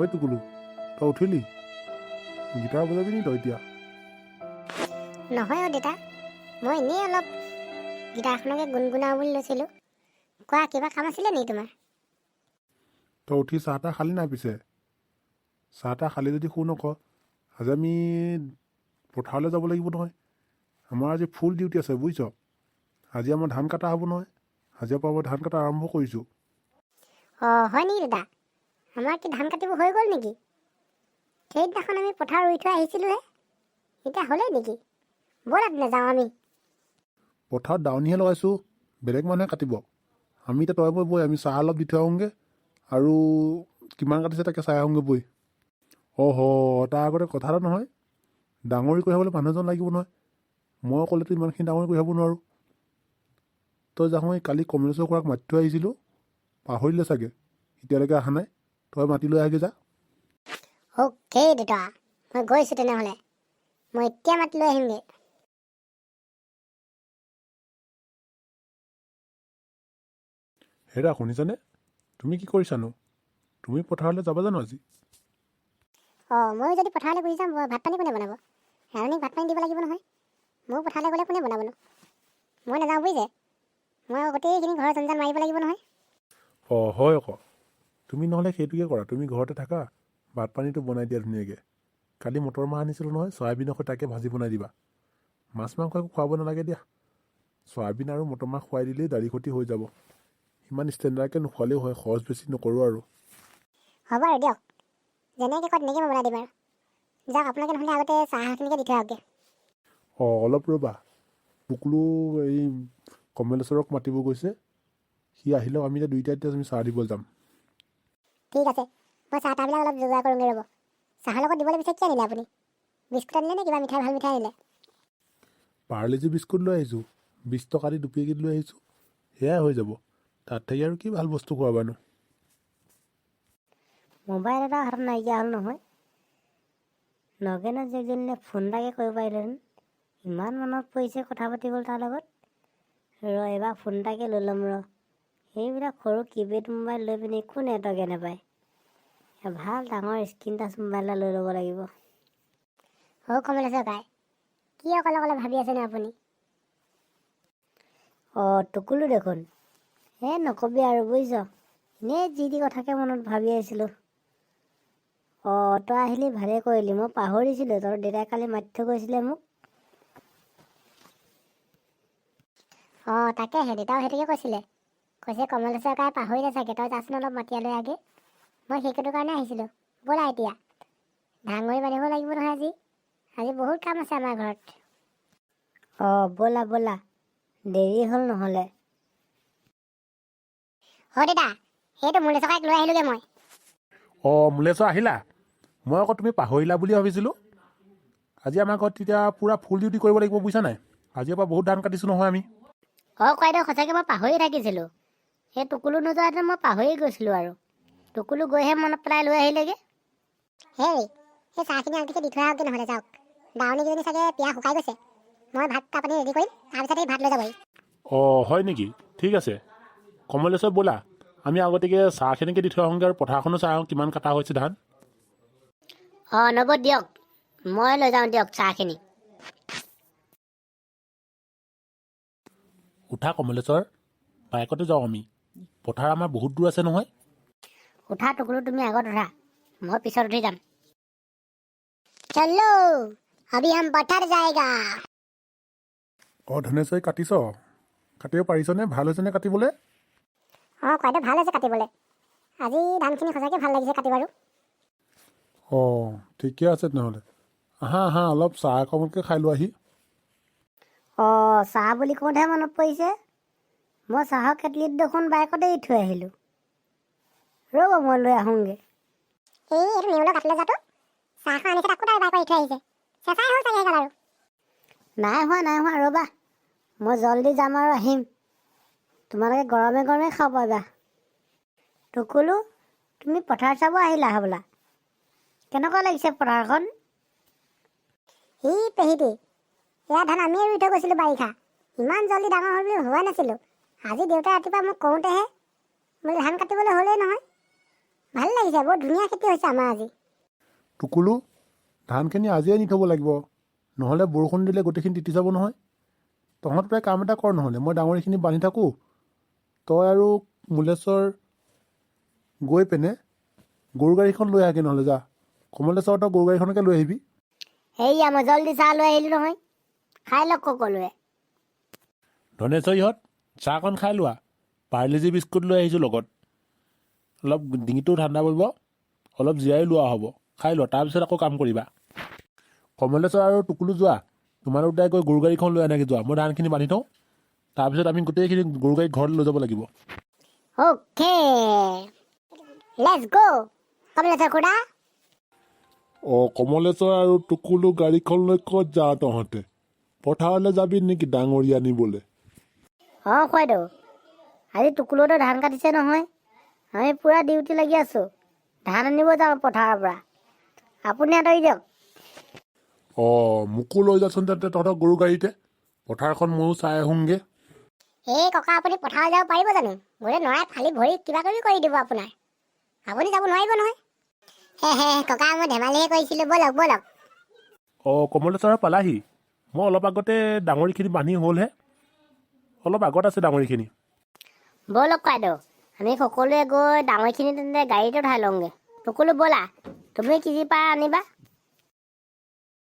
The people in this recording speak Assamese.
ঐ টুকুলু, তই উঠিলি? গিটাৰ বজাবি নি তই এতিয়া? নহয় দেউতা, মই এনেই অলপ গিটাৰখনকে গুণগুণাওঁ বুলি লৈছিলোঁ। কোৱা, কিবা কাম আছিলে নেকি তোমাৰ? তই উঠি চাহ তাহ খালি নাই পিছে? চাহ তাহ খালি যদি শুন আকৌ, আজি আমি পথাৰলৈ যাব লাগিব নহয়। আমাৰ আজি ফুল ডিউটি আছে বুজিছ। আজি আমাৰ ধান কটা হ'ব নহয়। আজিৰ পৰা মই ধান কটা আৰম্ভ কৰিছোঁ। অঁ হয় নেকি দাদা? আমাৰ কি ধান কাটিব হৈ গ'ল নেকি? সেইদিনাখন আমি পথাৰ ৰুই থৈ আহিছিলোঁহে, এতিয়া হ'লেই নেকি? ব'লা নাযাওঁ আমি। পথাৰত দাৱনীহে লগাইছোঁ, বেলেগ মানুহে কাটিব। আমি এতিয়া তই বৈ আমি চাহ অলপ দি থৈ আহোঁগৈ আৰু কিমান কাটিছে তাকে চাই আহোঁগৈ বৈ। তাৰ আগতে কথা এটা নহয়, ডাঙৰি কঢ়িয়াবলৈ মানুহ এজন লাগিব নহয়। মই অকলেতো ইমানখিনি ডাঙৰি কঢ়িয়াব নোৱাৰোঁ। তই যাওঁ কালি কমলেশ্বৰ খুৰাক মাতি থৈ আহিছিলোঁ, পাহৰিলে চাগে, এতিয়ালৈকে অহা নাই। তই মাতি লৈ আহগৈ যা। অ'কে দেউতা, মই গৈছোঁ তেনেহ'লে। মই এতিয়া মাতি লৈ আহিমগৈ। হেৰা শুনিছানে? তুমি কি কৰিছানো? তুমি পথাৰলৈ যাবা জানো আজি? ময়ো যদি পথাৰলৈ গুচি যাম, ভাত পানী কোনে বনাব? ৰান্ধনীক ভাত পানী দিব লাগিব নহয়। ময়ো পথাৰলৈ গ'লে কোনে বনাবনো? মই নাযাওঁ বুজিছে। মই গোটেইখিনি ঘৰৰ জঞ্জাল মাৰিব লাগিব নহয়। হয় আকৌ। তুমি নহ'লে সেইটোকে কৰা, তুমি ঘৰতে থাকা, ভাত পানীটো বনাই দিয়া ধুনীয়াকৈ। কালি মটৰ মাহ আনিছিলোঁ নহয়, চয়াবিনৰ সৈতে তাকে ভাজি বনাই দিবা। মাছ মাংস একো খুৱাব নালাগে দিয়া। চয়াবিন আৰু মটৰ মাহ খুৱাই দিলেই দাঢ়ি খটি হৈ যাব। ইমান ষ্টেণ্ডাৰ্ডকৈ নোখোৱালেও হয়, খৰচ বেছি নকৰোঁ আৰু। হ'ব আৰু দিয়ক, যেনেকৈ কয় তেনেকৈ মই বনাই দিম আৰু। যাওক আপোনালোকে নহ'লে আগতে চাহখিনিকে দি থৈ আহকগৈ। অলপ ৰ'বা। টুকুলু এই কমলেশ্বৰক মাতিব গৈছে। সি আহিলেও আমি এতিয়া দুইটাই আমি চাহ দিব যাম। ঠিক আছে, মই চাহ তাহবিলাক অলপ যোগাৰ কৰোঁগৈ ৰ'ব। চাহৰ লগত দিবলৈ পিছে কি আনিলে আপুনি? বিস্কুট আনিলে নে কিবা মিঠাই, ভাল মিঠাই আনিলে? পাৰ্লেজি বিস্কুট লৈ আহিছোঁ, 20 টকা দি 2 পেকেট লৈ আহিছোঁ। সেয়াই হৈ যাব। তাত থাকি আৰু কি ভাল বস্তু খোৱাবানো। মোবাইল এটা হাতত নাইকিয়া হ'ল নহয়। নগেনৰ জীয়েকজনীলে ফোন এটাকে কৰিব পাৰিলেহেঁতেন। ইমান মনত পৰিছে কথা পাতিবলৈ তাৰ লগত। এবাৰ ফোন এটাকে লৈ ল'ম ৰ। সেইবিলাক সৰু কিপেড মোবাইল লৈ পিনি একো নেটৱৰ্কে নাপায়। ভাল ডাঙৰ স্ক্ৰীন টাচ মোবাইল এটা লৈ ল'ব লাগিব। কমলেশ্বৰ কাই, কি অকলে অকলে ভাবি আছেনে আপুনি? টুকুলো দেখোন। নকবি আৰু বুজিছ, এনেই যি টি কথাকে মনত ভাবি আছিলোঁ। তই আহিলি ভালেই কৰিলি, মই পাহৰিছিলোঁ। তোৰ দেউতাই কালি মাতি থৈ গৈছিলে মোক। তাকেহে, দেউতাও সেইটোকে কৈছে কমলেশ্বৰ কাই পাহৰিলে চাগে, তই যাচোন অলপ মাতি লৈ আগে। মই সেইটো কাৰণে আহিছিলোঁ। ব'লা এতিয়া, ডাঙৰি বান্ধিব লাগিব নহয় আজি বহুত কাম আছে আমাৰ ঘৰত। ব'লা ব'লা, দেৰি হ'ল নহ'লে। দেউতা, সেইটো মলেশ্বৰ কাইক লৈ আহিলোগৈ মই। মলেশ্বৰ আহিলা? মই আকৌ তুমি পাহৰিলা বুলি ভাবিছিলোঁ। আজি আমাৰ ঘৰত তেতিয়া পূৰা ফুল ডিউটি কৰিব লাগিব বুজিছা নাই। আজিৰ পৰা বহুত ধান কাটিছোঁ নহয় আমি। কইদেউ, সঁচাকৈ মই পাহৰি থাকিছিলোঁ। সেই টুকুলো নোযোৱাহেঁতেন মই পাহৰি গৈছিলোঁ আৰু। টুকুলো গৈহে মনত পেলাই লৈ আহিলেগৈ। সেই চাহখিনি আগটিকে দি থৈ আহকগৈ নহ'লে, যাওক। দাৱনীকেইজনী চাগে পিয়াহ শুকাই গৈছে। মই ভাত পানী ৰেডি কৰিম, তাৰপিছতে ভাত লৈ যাবহি। হয় নেকি? ঠিক আছে। কমলেশ্বৰ ব'লা, আমি আগতীয়াকৈ চাহখিনিকে দি থৈ আহোঁগৈ আৰু পথাৰখনো চাই আহোঁ কিমান কটা হৈছে ধান। নব দিয়ক, মই লৈ যাওঁ দিয়ক চাহখিনি। উঠা কমলেশ্বৰ, বাইকতে যাওঁ আমি। পথাৰ আমাৰ বহুত দূৰ আছে নহয়। উঠা টুকুলো, তুমি আগত উঠা, মই পিছত উঠি যাম। চলো, अभी हम पठार जाएगा। ধনেশ্বৰী কাটিছ? কাটিব পাৰিছনে? ভাল হৈছেনে কাটিবলৈ? কইদেউ, ভাল হৈছে কাটিবলৈ। আজি ধানখিনি সঁচাকৈ ভাল লাগিছে কাটি বাৰু। ঠিকে আছে তেনেহ'লে। আহা অলপ চাহ অকণমানকৈ খাই লোৱাহি। চাহ বুলি কওঁতেহে মনত পৰিছে, মই চাহৰ কেটলিত দেখোন বাইকতে এৰি থৈ আহিলোঁ। ৰ'ব, মই লৈ আহোঁগৈ। এইটো নেউলৰ কাটিলে যাতো চাহখন আনিছে, তাকো তাৰ বাইকত এৰি থৈ আহিছে। চেঁচাই হ'ল চাগে সেইগাল আৰু। নাই হোৱা, ৰ'বা। মই জলদি যাম আৰু আহিম। তোমালোকে গৰমে গৰমে খাব পাৰিবা। টুকুলো, তুমি পথাৰ চাব আহিলা হ'বলা। কেনেকুৱা লাগিছে পথাৰখন? পেহীটি, এয়া ধান আমিয়ে ৰুই থৈ গৈছিলোঁ বাৰিষা। ইমান জলদি ডাঙৰ হ'ল বুলি ভবা নাছিলোঁ। আজি দেউতাই ৰাতিপুৱা মোক কওঁতেহে বোলে ধান কাটিবলৈ হ'লেই নহয়। ভাল লাগিছে, বৰ ধুনীয়া খেতি হৈছে আমাৰ আজি। টুকুলু, ধানখিনি আজিয়ে নি থ'ব লাগিব, নহ'লে বৰষুণ দিলে গোটেইখিনি তিতি যাব নহয়। তহঁত প্ৰায় কাম এটা কৰ নহ'লে, মই ডাঙৰিখিনি বান্ধি থাকোঁ, তই আৰু মূলেশ্বৰ গৈ পিনে গৰু গাড়ীখন লৈ আহগে নহ'লে যা। কমলেশ্বৰ তই গৰু গাড়ীখনকে লৈ আহিবি। সেয়া মই জলদি চাহ লৈ আহিলোঁ নহয়, খাই লওক সকলোৱে। ধনেশ্বৰীহঁত চাহকণ খাই লোৱা, পাৰ্লেজি বিস্কুট লৈ আহিছোঁ লগত। অলপ ডিঙিটো ঠাণ্ডা পৰিব, অলপ জিৰাই লোৱা হ'ব, খাই লোৱা, তাৰপিছত আকৌ কাম কৰিবা। কমলেশ্বৰ আৰু টুকুলু যোৱা, তোমালোক দুটাই গৈ গৰু গাড়ীখন লৈ আনাগে যোৱা, মই ধানখিনি বান্ধি থওঁ, তাৰপিছত আমি গোটেইখিনি গৰু গাড়ীত ঘৰত লৈ যাব লাগিব। অ'কে, লেটছ গ' কমলেশ্বৰ খুৰা। অঁ, কমলেশ্বৰ আৰু টুকুলু গাড়ীখন লৈ ক'ত যাওঁ তহঁতে? পথাৰলৈ যাবি নেকি ডাঙৰি আনিবলৈ? অঁ খুৱাইদেউ, আজি টুকুলুহঁতে ধান কাটিছে নহয়, আমি পূৰা ডিউটি লাগি আছোঁ, ধান আনিব যাওঁ পথাৰৰ পৰা। আপুনি আঁতৰি দিয়ক। অঁ, মোকো লৈ যাচোন তাতে তহঁতৰ গৰু গাড়ীতে, পথাৰখন ময়ো চাই আহোঁগৈ। এই ককা আপুনি পথাৰ যাব পাৰিব জানো? গোটেই নৰাই ফালি ভৰি কিবা কিবি কৰি দিব আপোনাৰ। আপুনি যাব নোৱাৰিব নহয়। হে ককা, মই ধেমালিহে কৰিছিলোঁ, ব'লক ব'লক। অঁ, কমলেশ্বৰ পালাহি, মই অলপ আগতে ডাঙৰিখিনি বান্ধি হ'লহে, অলপ আগত আছে ডাঙৰিখিনি। ব'লক খুৱাইদেউ, আমি সকলোৱে গৈ ডাঙৰখিনি তেন্তে গাড়ীতে উঠাই লওঁগৈ। টুকুলু ব'লা, তুমি কি যি পাৰা আনিবা।